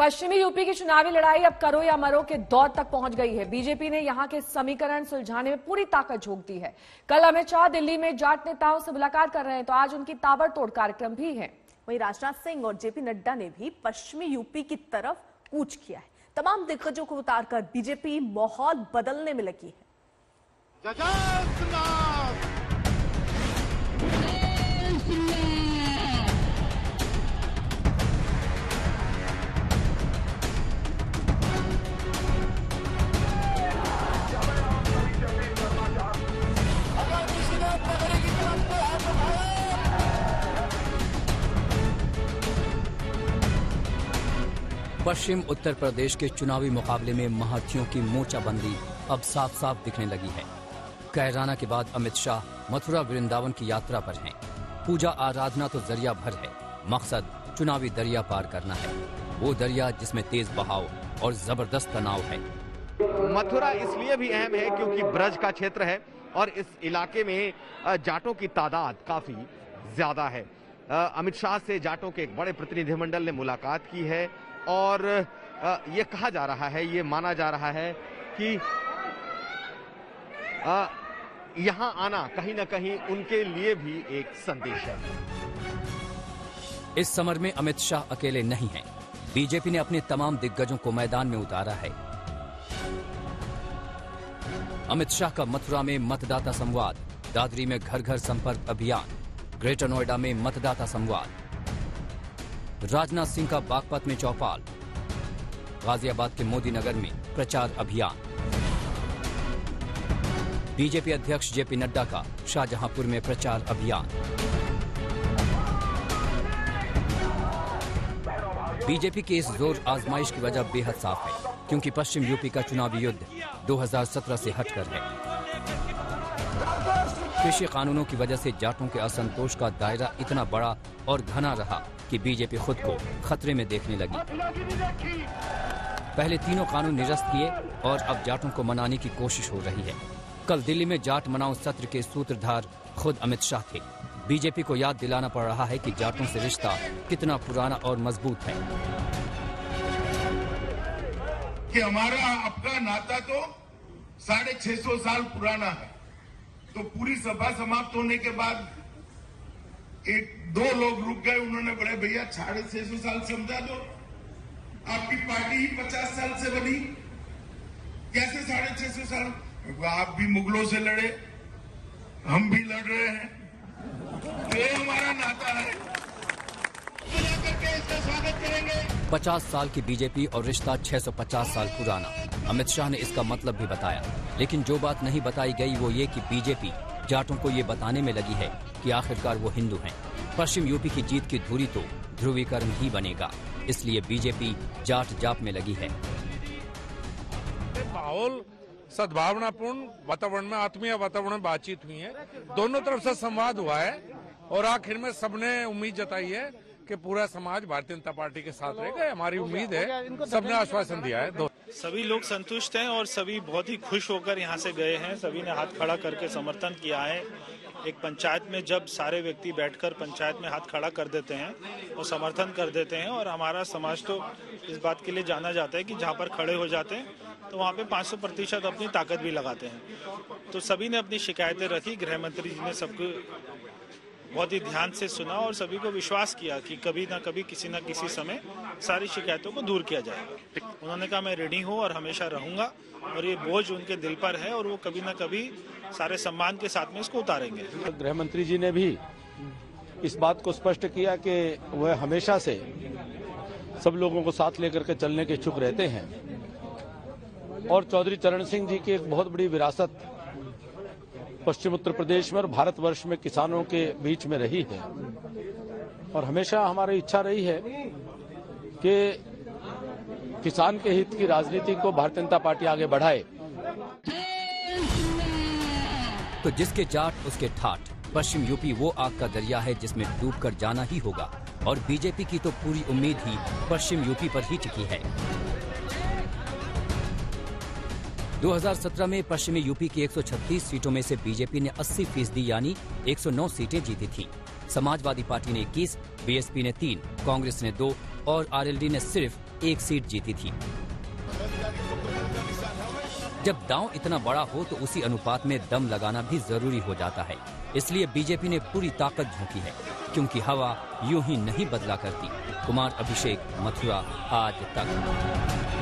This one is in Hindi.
पश्चिमी यूपी की चुनावी लड़ाई अब करो या मरो के दौर तक पहुंच गई है। बीजेपी ने यहां के समीकरण सुलझाने में पूरी ताकत झोंक दी है। कल अमित शाह दिल्ली में जाट नेताओं से मुलाकात कर रहे हैं, तो आज उनकी ताबड़तोड़ कार्यक्रम भी है। वहीं राजनाथ सिंह और जेपी नड्डा ने भी पश्चिमी यूपी की तरफ कूच किया है। तमाम दिग्गजों को उतारकर बीजेपी माहौल बदलने में लगी है। पश्चिम उत्तर प्रदेश के चुनावी मुकाबले में महारथियों की मोर्चाबंदी अब साफ साफ दिखने लगी है। कैराना के बाद अमित शाह मथुरा वृंदावन की यात्रा पर हैं। पूजा आराधना तो जरिया भर है, मकसद चुनावी दरिया पार करना है। वो दरिया जिसमें तेज बहाव और जबरदस्त तनाव है। मथुरा इसलिए भी अहम है क्योंकि ब्रज का क्षेत्र है और इस इलाके में जाटों की तादाद काफी ज्यादा है। अमित शाह से जाटों के एक बड़े प्रतिनिधिमंडल ने मुलाकात की है और ये कहा जा रहा है, ये माना जा रहा है कि यहां आना कहीं ना कहीं उनके लिए भी एक संदेश है। इस समर में अमित शाह अकेले नहीं हैं। बीजेपी ने अपने तमाम दिग्गजों को मैदान में उतारा है। अमित शाह का मथुरा में मतदाता संवाद, दादरी में घर घर संपर्क अभियान, ग्रेटर नोएडा में मतदाता संवाद, राजनाथ सिंह का बागपत में चौपाल, गाजियाबाद के मोदी नगर में प्रचार अभियान, बीजेपी अध्यक्ष जेपी नड्डा का शाहजहांपुर में प्रचार अभियान। बीजेपी की इस जोर आजमाइश की वजह बेहद साफ है, क्योंकि पश्चिम यूपी का चुनावी युद्ध 2017 से हटकर है। कृषि कानूनों की वजह से जाटों के असंतोष का दायरा इतना बड़ा और घना रहा कि बीजेपी खुद को खतरे में देखने लगी। पहले तीनों कानून निरस्त किए और अब जाटों को मनाने की कोशिश हो रही है। कल दिल्ली में जाट मनाओ सत्र के सूत्रधार खुद अमित शाह थे। बीजेपी को याद दिलाना पड़ रहा है कि जाटों से रिश्ता कितना पुराना और मजबूत है। कि हमारा आपका नाता तो 650 साल पुराना है। तो पूरी सभा समाप्त होने के बाद दो लोग रुक गए, उन्होंने बोले भैया 650 साल समझा दो, आपकी पार्टी ही 50 साल से बनी, कैसे 650 साल? आप भी मुगलों से लड़े, हम भी लड़ रहे हैं, ये हमारा नाता है, करके इसका स्वागत करेंगे। 50 साल की बीजेपी और रिश्ता 650 साल पुराना। अमित शाह ने इसका मतलब भी बताया, लेकिन जो बात नहीं बताई गई वो ये कि बीजेपी जाटों को ये बताने में लगी है कि आखिरकार वो हिंदू हैं। पश्चिम यूपी की जीत की धुरी तो ध्रुवीकरण ही बनेगा, इसलिए बीजेपी जाट जाप में लगी है। माहौल सद्भावनापूर्ण वातावरण में, आत्मीय वातावरण में बातचीत हुई है, दोनों तरफ से संवाद हुआ है और आखिर में सबने उम्मीद जताई है कि पूरा समाज भारतीय जनता पार्टी के साथ रहेगा। हमारी उम्मीद है, सबने आश्वासन दिया है। सभी लोग संतुष्ट हैं और सभी बहुत ही खुश होकर यहाँ से गए हैं। सभी ने हाथ खड़ा करके समर्थन किया है। एक पंचायत में जब सारे व्यक्ति बैठकर पंचायत में हाथ खड़ा कर देते हैं और समर्थन कर देते हैं, और हमारा समाज तो इस बात के लिए जाना जाता है कि जहाँ पर खड़े हो जाते हैं तो वहाँ पे 500% अपनी ताकत भी लगाते हैं। तो सभी ने अपनी शिकायतें रखी। गृह मंत्री जी ने सबको बहुत ही ध्यान से सुना और सभी को विश्वास किया कि कभी ना कभी किसी न किसी समय सारी शिकायतों को दूर किया जाएगा। उन्होंने कहा मैं रेडी हूँ और हमेशा रहूंगा, और ये बोझ उनके दिल पर है और वो कभी ना कभी सारे सम्मान के साथ में इसको उतारेंगे। गृह मंत्री जी ने भी इस बात को स्पष्ट किया कि वह हमेशा से सब लोगों को साथ लेकर के चलने के इच्छुक रहते हैं, और चौधरी चरण सिंह जी की एक बहुत बड़ी विरासत पश्चिम उत्तर प्रदेश में और भारतवर्ष में किसानों के बीच में रही है, और हमेशा हमारी इच्छा रही है कि किसान के हित की राजनीति को भारतीय जनता पार्टी आगे बढ़ाए। तो जिसके जाट उसके ठाठ। पश्चिम यूपी वो आग का दरिया है जिसमें डूबकर जाना ही होगा, और बीजेपी की तो पूरी उम्मीद ही पश्चिम यूपी पर ही टिकी है। 2017 में पश्चिमी यूपी की 136 सीटों में से बीजेपी ने 80% यानी 109 सीटें जीती थी। समाजवादी पार्टी ने 21, बीएसपी ने 3, कांग्रेस ने 2 और आरएलडी ने सिर्फ 1 सीट जीती थी। जब दांव इतना बड़ा हो तो उसी अनुपात में दम लगाना भी जरूरी हो जाता है। इसलिए बीजेपी ने पूरी ताकत झोंकी है, क्योंकि हवा यूं ही नहीं बदला करती। कुमार अभिषेक, मथुरा, आज तक।